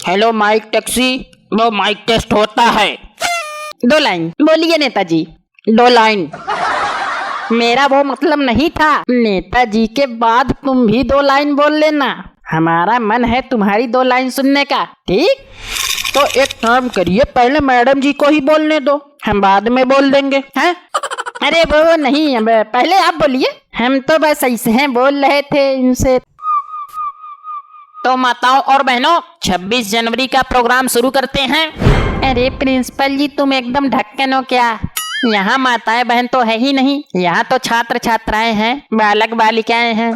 Hello mic taxi, वो mic test होता है। 2 लाइन बोलिए नेताजी। 2 लाइन। मेरा वो मतलब नहीं था। नेताजी के बाद तुम भी 2 लाइन बोल लेना। हमारा मन है तुम्हारी 2 लाइन सुनने का। ठीक, तो एक काम करिए, पहले मैडम जी को ही बोलने दो, हम बाद में बोल देंगे। हैं? अरे वो नहीं, अब पहले आप बोलिए। हम तो बस ऐसे हैं बोल रहे थे इनसे। तो माताओं और बहनों, 26 जनवरी का प्रोग्राम शुरू करते हैं। अरे प्रिंसिपल जी, तुम एकदम ढक्कन हो क्या? यहाँ माताएं बहन तो है ही नहीं, यहाँ तो छात्र छात्राएं हैं, बालक बालिकाएं हैं।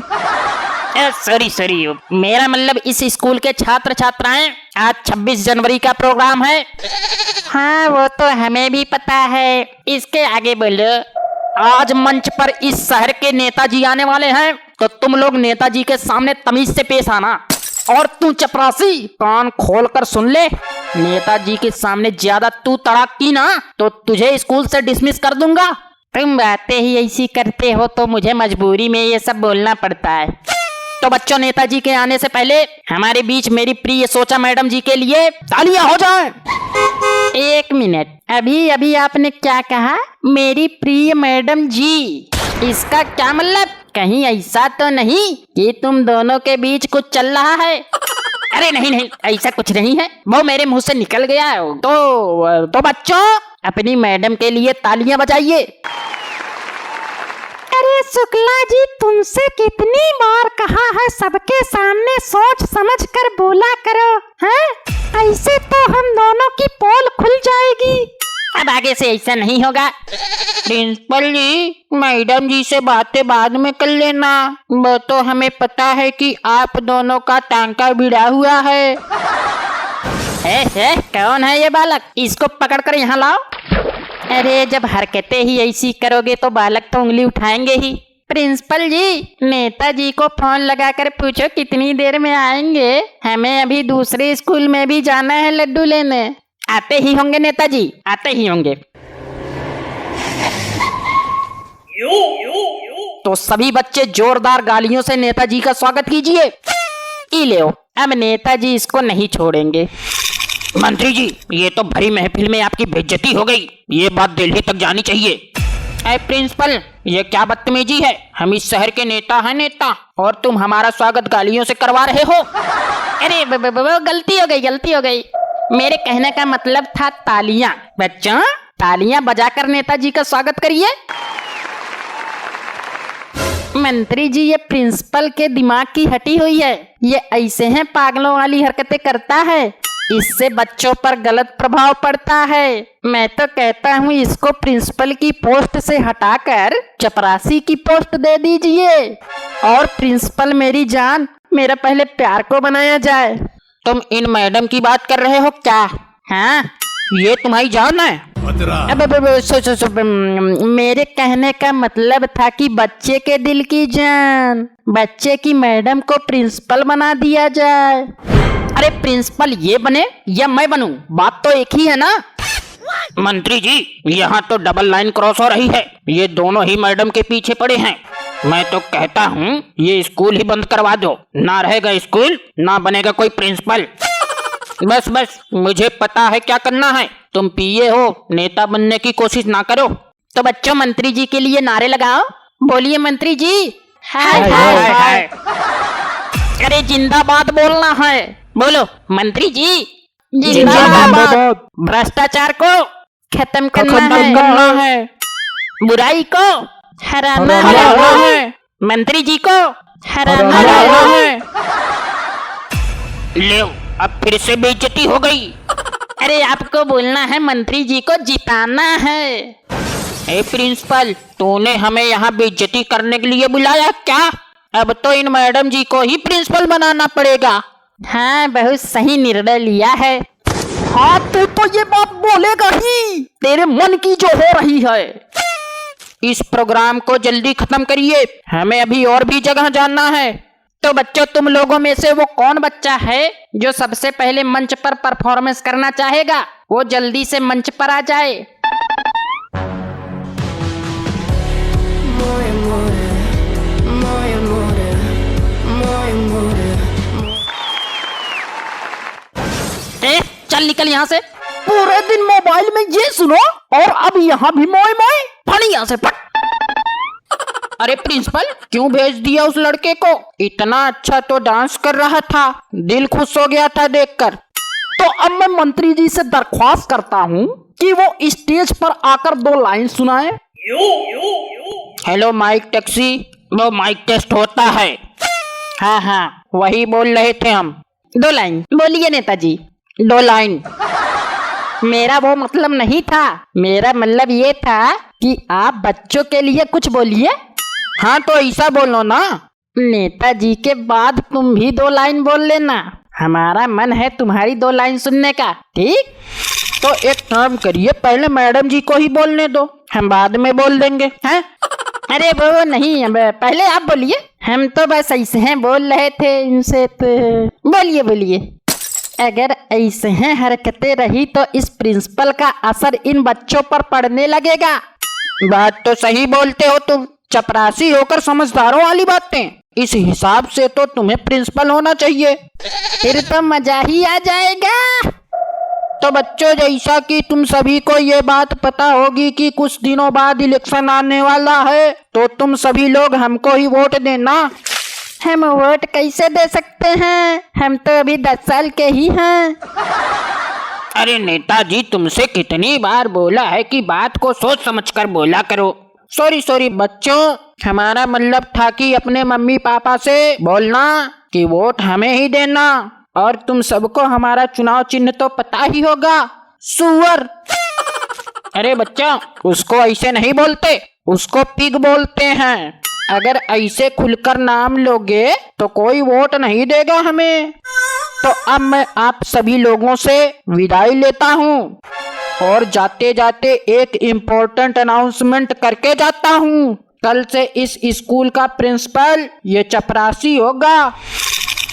सॉरी, मेरा मतलब इस स्कूल के छात्र छात्राएं। आज 26 जनवरी का प्रोग्राम है। हाँ वो तो हमें भी पता है। इसके आगे बोलो। आज मंच पर इस शहर के नेताजी आने वाले हैं, तो तुम लोग नेताजी के सामने तमीज से पेश आना। और तू चपरासी, कान खोल कर सुन ले, नेताजी के सामने ज्यादा तू तड़ाक की ना तो तुझे स्कूल से डिसमिस कर दूंगा। तुम बातें ही ऐसी करते हो तो मुझे मजबूरी में ये सब बोलना पड़ता है। तो बच्चों, नेताजी के आने से पहले हमारे बीच मेरी प्रिय सोचा मैडम जी के लिए तालियां हो जाएं। 1 मिनट, अभी आपने क्या कहा? मेरी प्रिय मैडम जी, इसका क्या मतलब? कहीं ऐसा तो नहीं कि तुम दोनों के बीच कुछ चल रहा है? अरे नहीं, ऐसा कुछ नहीं है, वो मेरे मुंह से निकल गया। तो बच्चों, अपनी मैडम के लिए तालियां बजाइए। अरे शुक्ला जी, तुमसे कितनी बार कहा है सबके सामने सोच समझ कर बोला करो। हैं? ऐसे तो हम दोनों की पोल खुल जाएगी। अब आगे से ऐसा नहीं होगा। प्रिंसिपल जी, मैडम जी से बातें बाद में कर लेना, वो तो हमें पता है कि आप दोनों का टांका भिड़ा हुआ है। कौन है ये बालक? इसको पकड़कर यहाँ लाओ। अरे जब हरकतें ही ऐसी करोगे तो बालक तो उंगली उठाएंगे ही। प्रिंसिपल जी, नेताजी को फोन लगाकर पूछो कितनी देर में आएंगे, हमें अभी दूसरे स्कूल में भी जाना है लड्डू लेने। आते ही होंगे नेताजी, आते ही होंगे। तो सभी बच्चे जोरदार गालियों से नेताजी का स्वागत कीजिए। लो, अब नेताजी इसको नहीं छोड़ेंगे। मंत्री जी, ये तो भरी महफिल में आपकी बेइज्जती हो गई, ये बात दिल्ली तक जानी चाहिए। अरे प्रिंसिपल, ये क्या बदतमीजी है? हम इस शहर के नेता हैं, नेता, और तुम हमारा स्वागत गालियों से करवा रहे हो। अरे गलती हो गई। मेरे कहने का मतलब था तालियां। बच्चों, तालियां बजाकर नेताजी का स्वागत करिए। मंत्री जी, ये प्रिंसिपल के दिमाग की हटी हुई है, ये ऐसे हैं पागलों वाली हरकतें करता है, इससे बच्चों पर गलत प्रभाव पड़ता है। मैं तो कहता हूँ इसको प्रिंसिपल की पोस्ट से हटाकर चपरासी की पोस्ट दे दीजिए, और प्रिंसिपल मेरी जान, मेरा पहले प्यार को बनाया जाए। तुम इन मैडम की बात कर रहे हो क्या? हाँ, ये तुम्हारी जान है? मेरे कहने का मतलब था कि बच्चे के दिल की जान, बच्चे की मैडम को प्रिंसिपल बना दिया जाए। अरे प्रिंसिपल ये बने या मैं बनूं, बात तो एक ही है ना। मंत्री जी, यहाँ तो डबल लाइन क्रॉस हो रही है, ये दोनों ही मैडम के पीछे पड़े हैं। मैं तो कहता हूँ ये स्कूल ही बंद करवा दो, ना रहेगा स्कूल, ना बनेगा कोई प्रिंसिपल। बस, मुझे पता है क्या करना है। तुम पीए हो, नेता बनने की कोशिश ना करो। तो बच्चों, मंत्री जी के लिए नारे लगाओ। बोलिए मंत्री जी। हाय हाय हाय। अरे जिंदाबाद बोलना है, बोलो मंत्री जी। जिंदाबाद। भ्रष्टाचार को खत्म करना है, बुराई को हराना है, मंत्री जी को हराना है। ले, अब फिर से बेइज्जती हो गई। अरे आपको बोलना है मंत्री जी को जिताना है। ए प्रिंसिपल, तूने हमें यहाँ बेइज्जती करने के लिए बुलाया क्या? अब तो इन मैडम जी को ही प्रिंसिपल बनाना पड़ेगा। हाँ, बहुत सही निर्णय लिया है। हाँ, तू तो ये बात बोलेगा ही, तेरे मन की जो हो रही है। इस प्रोग्राम को जल्दी खत्म करिए, हमें अभी और भी जगह जानना है। तो बच्चों, तुम लोगों में से वो कौन बच्चा है जो सबसे पहले मंच पर परफॉर्मेंस करना चाहेगा? वो जल्दी से मंच पर आ जाए। ए, चल निकल यहाँ से। पूरे दिन मोबाइल में ये सुनो और अब यहाँ भी मोए मोए। फट यहाँ से, फट। अरे प्रिंसिपल, क्यों भेज दिया उस लड़के को? इतना अच्छा तो डांस कर रहा था, दिल खुश हो गया था देखकर। तो अब मैं मंत्री जी से दरख्वास्त करता हूँ कि वो स्टेज पर आकर 2 लाइन सुनाए। हेलो माइक टैक्सी, वो माइक टेस्ट होता है। हाँ हाँ, वही बोल रहे थे हम। 2 लाइन बोलिए नेताजी। 2 लाइन। मेरा वो मतलब नहीं था, मेरा मतलब ये था कि आप बच्चों के लिए कुछ बोलिए। हाँ तो ऐसा बोलो ना। नेताजी के बाद तुम भी 2 लाइन बोल लेना, हमारा मन है तुम्हारी 2 लाइन सुनने का, ठीक? तो एक काम करिए, पहले मैडम जी को ही बोलने दो, हम बाद में बोल देंगे। हैं? अरे वो नहीं, अब पहले आप बोलिए, हम तो बस ऐसे हैं बोल रहे थे इनसे। तो बोलिए बोलिए। अगर ऐसे हैं हरकतें रही तो इस प्रिंसिपल का असर इन बच्चों पर पड़ने लगेगा। बात तो सही बोलते हो तुम, चपरासी होकर समझदारों वाली बातें। इस हिसाब से तो तुम्हें प्रिंसिपल होना चाहिए, फिर तो मजा ही आ जाएगा। तो बच्चों, जैसा कि तुम सभी को ये बात पता होगी कि कुछ दिनों बाद इलेक्शन आने वाला है, तो तुम सभी लोग हमको ही वोट देना। हम वोट कैसे दे सकते हैं, हम तो अभी 10 साल के ही हैं। अरे नेताजी, तुमसे कितनी बार बोला है कि बात को सोच समझकर बोला करो। सॉरी बच्चों, हमारा मतलब था कि अपने मम्मी पापा से बोलना कि वोट हमें ही देना। और तुम सबको हमारा चुनाव चिन्ह तो पता ही होगा, सुअर। अरे बच्चा, उसको ऐसे नहीं बोलते, उसको पिग बोलते हैं। अगर ऐसे खुलकर नाम लोगे तो कोई वोट नहीं देगा हमें। तो अब मैं आप सभी लोगों से विदाई लेता हूँ और जाते जाते एक इम्पोर्टेंट अनाउंसमेंट करके जाता हूँ। कल से इस स्कूल का प्रिंसिपल ये चपरासी होगा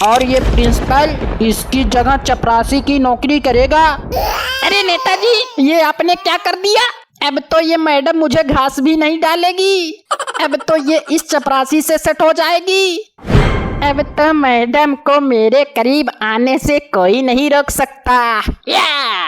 और ये प्रिंसिपल इसकी जगह चपरासी की नौकरी करेगा। अरे नेताजी, ये आपने क्या कर दिया? अब तो ये मैडम मुझे घास भी नहीं डालेगी, अब तो ये इस चपरासी से सेट हो जाएगी। अब तो मैडम को मेरे करीब आने से कोई नहीं रोक सकता। या